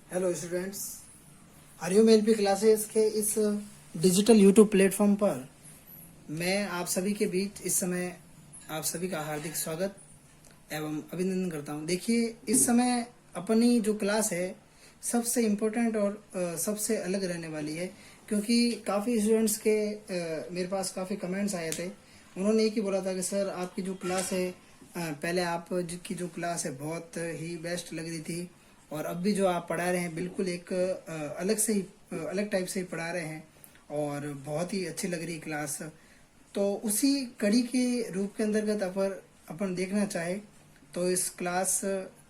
Hello students, Hariom LP classes के इस digital YouTube platform पर मैं आप सभी के बीच इस समय आप सभी का हार्दिक स्वागत एवं अभिनंदन करता हूं। देखिए, इस समय अपनी जो क्लास है सबसे इम्पोर्टेंट और सबसे अलग रहने वाली है, क्योंकि काफ़ी स्टूडेंट्स के मेरे पास काफ़ी कमेंट्स आए थे। उन्होंने एक ही बोला था कि सर आपकी जो क्लास है पहले आप की जो क्लास है बहुत ही बेस्ट लग रही थी, और अब भी जो आप पढ़ा रहे हैं बिल्कुल एक अलग से ही अलग टाइप से ही पढ़ा रहे हैं और बहुत ही अच्छी लग रही है क्लास। तो उसी कड़ी के रूप के अंतर्गत अपन देखना चाहे तो इस क्लास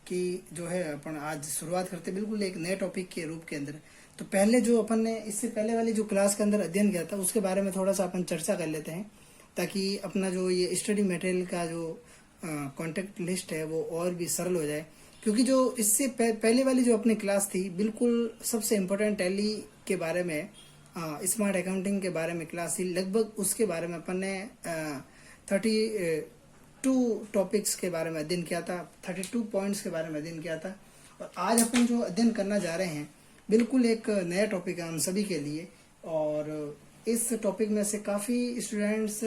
की जो है अपन आज शुरुआत करते बिल्कुल एक नए टॉपिक के रूप के अंदर। तो पहले जो अपन ने इससे पहले वाली जो क्लास के अंदर अध्ययन किया था उसके बारे में थोड़ा सा अपन चर्चा कर लेते हैं, ताकि अपना जो ये स्टडी मटेरियल का जो कॉन्टेक्ट लिस्ट है वो और भी सरल हो जाए। क्योंकि जो इससे पहले वाली जो अपनी क्लास थी बिल्कुल सबसे इम्पोर्टेंट टैली के बारे में, स्मार्ट अकाउंटिंग के बारे में क्लास थी। लगभग उसके बारे में अपन ने 32 टॉपिक्स के बारे में अध्ययन किया था, 32 पॉइंट्स के बारे में अध्ययन किया था। और आज अपन जो अध्ययन करना जा रहे हैं बिल्कुल एक नया टॉपिक है हम सभी के लिए, और इस टॉपिक में से काफ़ी स्टूडेंट्स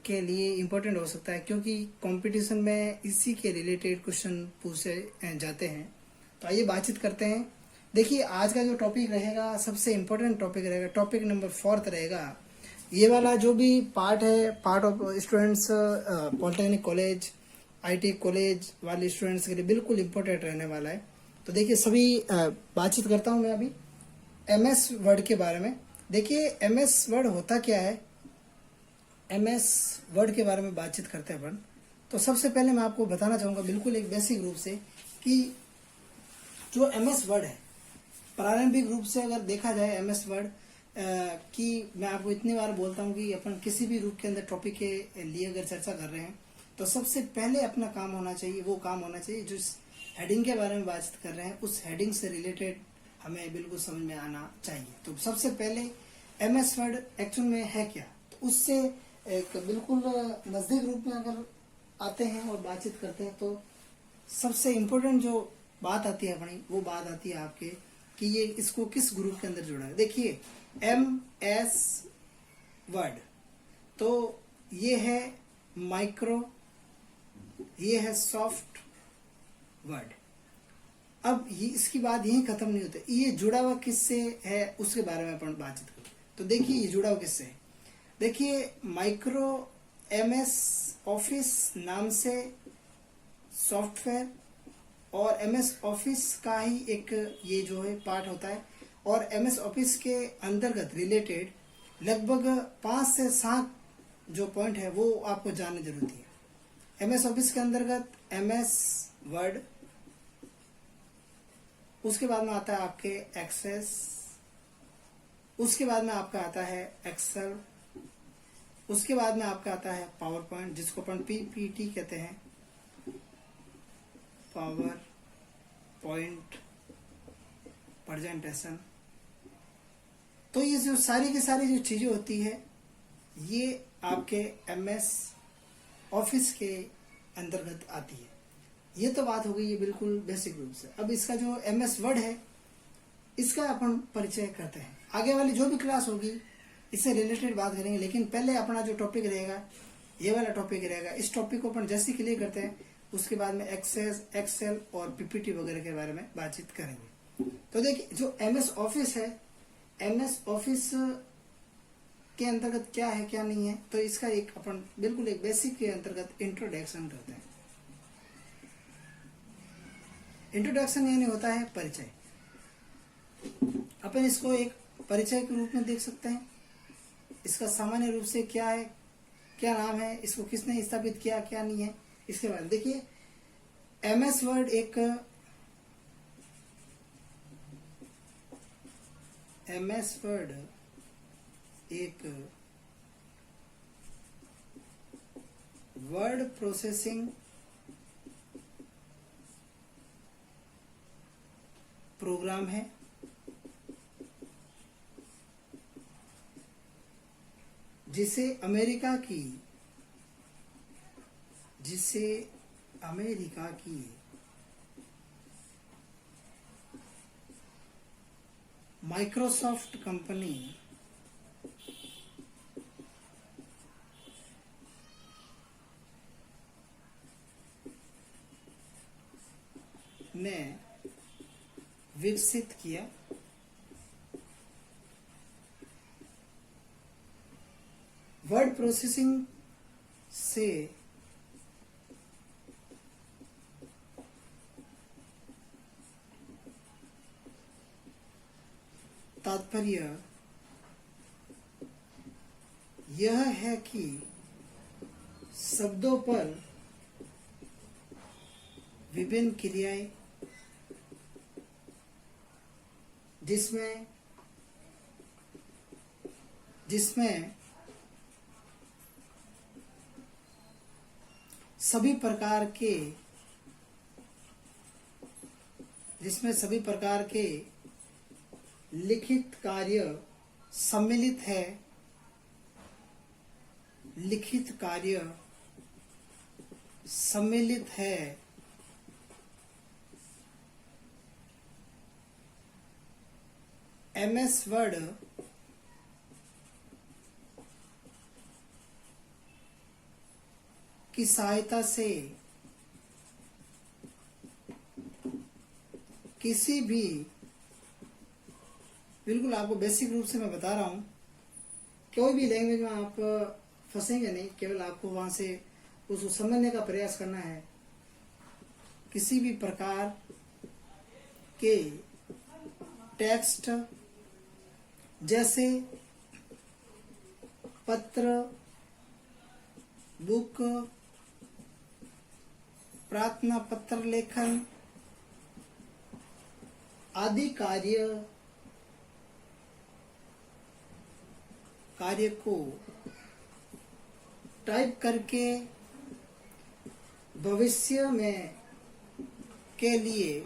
के लिए इम्पोर्टेंट हो सकता है, क्योंकि कंपटीशन में इसी के रिलेटेड क्वेश्चन पूछे जाते हैं। तो आइए बातचीत करते हैं। देखिए, आज का जो टॉपिक रहेगा सबसे इम्पोर्टेंट टॉपिक रहेगा, टॉपिक नंबर 4 रहेगा। ये वाला जो भी पार्ट है, part of students polytechnic college, IT college वाले स्टूडेंट्स के लिए बिल्कुल इम्पोर्टेंट रहने वाला है। तो देखिए, सभी बातचीत करता हूँ मैं अभी एमएस वर्ड के बारे में। देखिए, एमएस वर्ड होता क्या है, एमएस वर्ड के बारे में बातचीत करते हैं अपन। तो सबसे पहले मैं आपको बताना चाहूँगा बिल्कुल एक बेसिक रूप से कि जो एमएस वर्ड है, प्रारंभिक रूप से अगर देखा जाए एमएस वर्ड कि मैं आपको इतनी बार बोलता हूँ कि अपन किसी भी रूप के अंदर टॉपिक के लिए अगर चर्चा कर रहे हैं तो सबसे पहले अपना काम होना चाहिए, वो काम होना चाहिए जो हेडिंग के बारे में बातचीत कर रहे हैं उस हेडिंग से रिलेटेड हमें बिल्कुल समझ में आना चाहिए। तो सबसे पहले एमएस वर्ड एक्चुअल में है क्या, तो उससे एक बिल्कुल नजदीक रूप में अगर आते हैं और बातचीत करते हैं तो सबसे इम्पोर्टेंट जो बात आती है अपनी, वो बात आती है आपके कि ये इसको किस ग्रुप के अंदर जोड़ा है। देखिए, एम एस वर्ड, तो ये है माइक्रो, ये है सॉफ्ट वर्ड। अब ये इसकी बात यही खत्म नहीं होती, ये जुड़ा हुआ किससे है उसके बारे में अपन बातचीत करें। तो देखिए, ये जुड़ा हुआ किससे है। देखिए, माइक्रो एमएस ऑफिस नाम से सॉफ्टवेयर और एमएस ऑफिस का ही एक ये जो है पार्ट होता है, और एमएस ऑफिस के अंतर्गत रिलेटेड लगभग 5 से 7 जो पॉइंट है वो आपको जानना जरूरी है। एमएस ऑफिस के अंतर्गत एमएस वर्ड, उसके बाद में आता है आपके एक्सेस, उसके बाद में आपका आता है एक्सेल, उसके बाद में आपका आता है पावर पॉइंट जिसको अपन पीपीटी कहते हैं, पावर पॉइंट प्रेजेंटेशन। तो ये जो सारी की सारी जो चीजें होती है ये आपके एमएस ऑफिस के अंतर्गत आती है। ये तो बात हो गई है बिल्कुल बेसिक रूप से। अब इसका जो एमएस वर्ड है इसका अपन परिचय करते हैं। आगे वाली जो भी क्लास होगी इससे रिलेटेड बात करेंगे, लेकिन पहले अपना जो टॉपिक रहेगा ये वाला टॉपिक रहेगा। इस टॉपिक को अपन जैसे क्लियर करते हैं उसके बाद में एक्सेस, एक्सेल और पीपीटी वगैरह के बारे में बातचीत करेंगे। तो देखिए, जो एमएस ऑफिस है, एमएस ऑफिस के अंतर्गत क्या है क्या नहीं है, तो इसका एक अपन बिल्कुल एक बेसिक के अंतर्गत इंट्रोडक्शन करते हैं। इंट्रोडक्शन यानी होता है परिचय। अपन इसको एक परिचय के रूप में देख सकते हैं। इसका सामान्य रूप से क्या है, क्या नाम है, इसको किसने स्थापित किया, क्या नहीं है, इसके बारे में देखिए। एमएस वर्ड एक वर्ड प्रोसेसिंग प्रोग्राम है जिसे अमेरिका की माइक्रोसॉफ्ट कंपनी ने विकसित किया। वर्ड प्रोसेसिंग से तात्पर्य यह है कि शब्दों पर विभिन्न क्रियाएं जिसमें सभी प्रकार के लिखित कार्य सम्मिलित है। MS वर्ड की सहायता से किसी भी, बिल्कुल आपको बेसिक रूप से मैं बता रहा हूं, कोई भी लैंग्वेज में आप फंसेंगे नहीं, केवल आपको वहां से उसको समझने का प्रयास करना है। किसी भी प्रकार के टेक्स्ट जैसे पत्र, बुक, प्रार्थना पत्र लेखन आदि कार्य को टाइप करके भविष्य में के लिए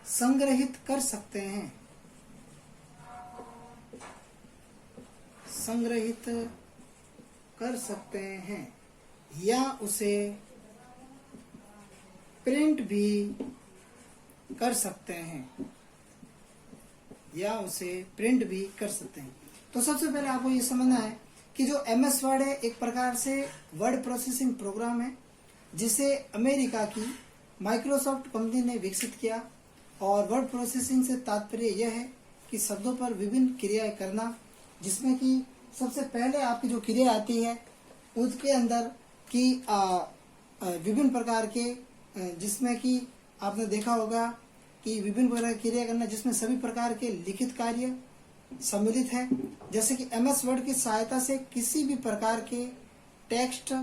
संग्रहित कर सकते हैं या उसे प्रिंट भी कर सकते हैं तो सबसे पहले आपको ये समझना है कि जो MS वर्ड है एक प्रकार से वर्ड प्रोसेसिंग प्रोग्राम है जिसे अमेरिका की माइक्रोसॉफ्ट कंपनी ने विकसित किया। और वर्ड प्रोसेसिंग से तात्पर्य यह है कि शब्दों पर विभिन्न क्रियाएं करना, जिसमें कि सबसे पहले आपकी जो क्रिया आती है उसके अंदर की विभिन्न प्रकार के, जिसमें कि आपने देखा होगा कि विभिन्न प्रकार की क्रिया करना जिसमें सभी प्रकार के लिखित कार्य सम्मिलित है। जैसे कि MS वर्ड की सहायता से किसी भी प्रकार के टेक्स्ट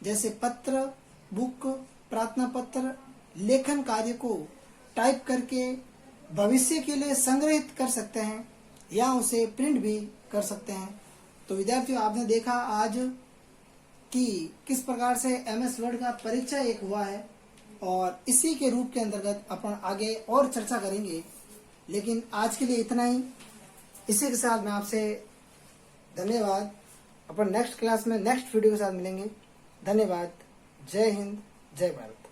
जैसे पत्र, बुक, प्रार्थना पत्र, लेखन कार्य को टाइप करके भविष्य के लिए संग्रहित कर सकते हैं या उसे प्रिंट भी कर सकते हैं। तो विद्यार्थियों, आपने देखा आज कि किस प्रकार से MS वर्ड का परिचय एक हुआ है और इसी के रूप के अंतर्गत अपन आगे और चर्चा करेंगे। लेकिन आज के लिए इतना ही। इसी के साथ मैं आपसे धन्यवाद। अपन नेक्स्ट क्लास में नेक्स्ट वीडियो के साथ मिलेंगे। धन्यवाद। जय हिंद, जय भारत।